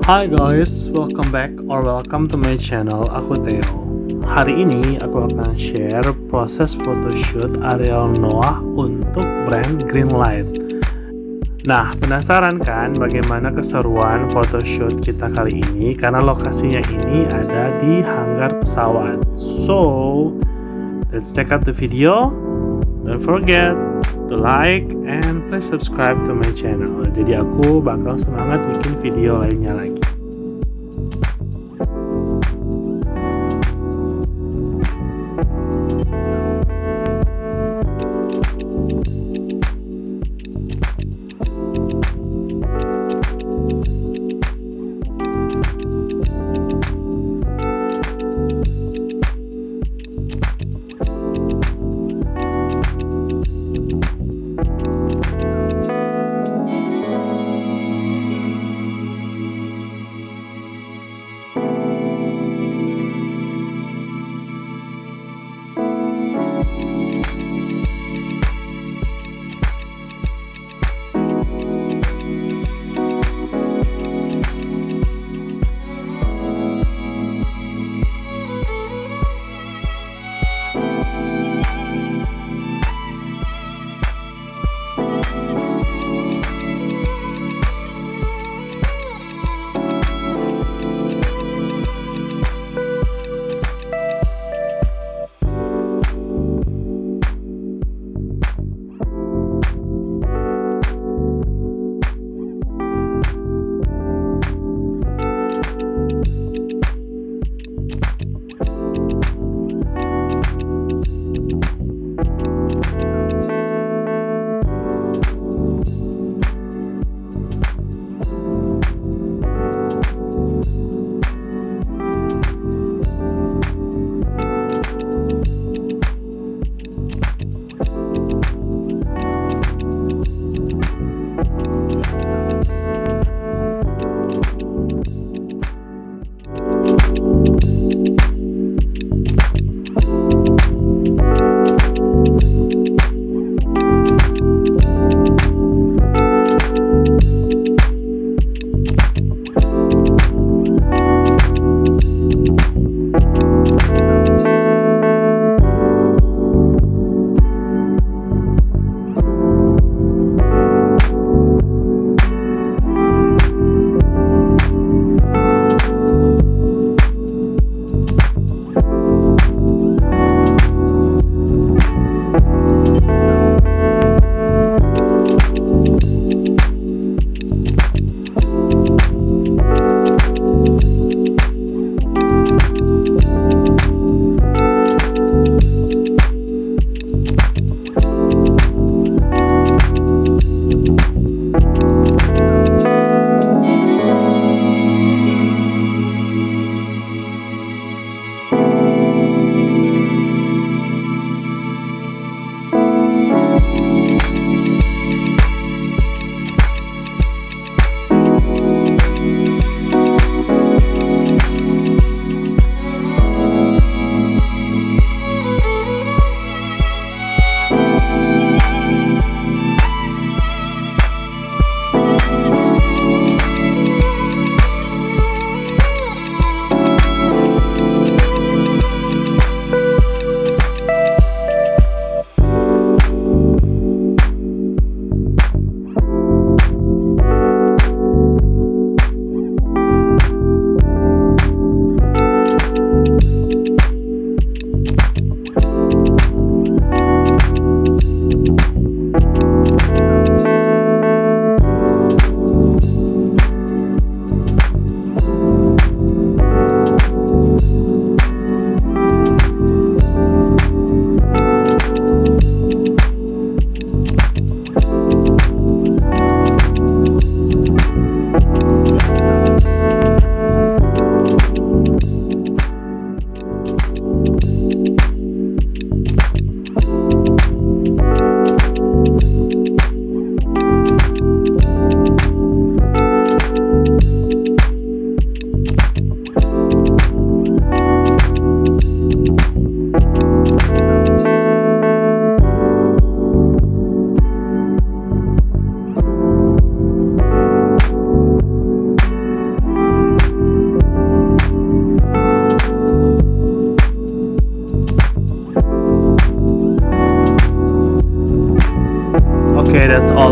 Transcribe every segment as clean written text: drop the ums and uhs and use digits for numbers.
Hi guys, welcome back or welcome to my channel. Aku Theo. Hari ini aku akan share proses photoshoot Ariel Noah untuk brand Greenlight. Nah, penasaran kan bagaimana keseruan photoshoot kita kali ini? Karena lokasinya ini ada di hanggar pesawat. So, let's check out the video. Don't forget to like and please subscribe to my channel. Jadi aku bakal semangat bikin video lainnya lagi.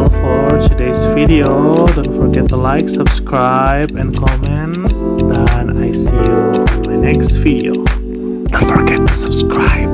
all for today's video. Don't forget to like, subscribe, and comment. Dan I see you in my next video. Don't forget to subscribe.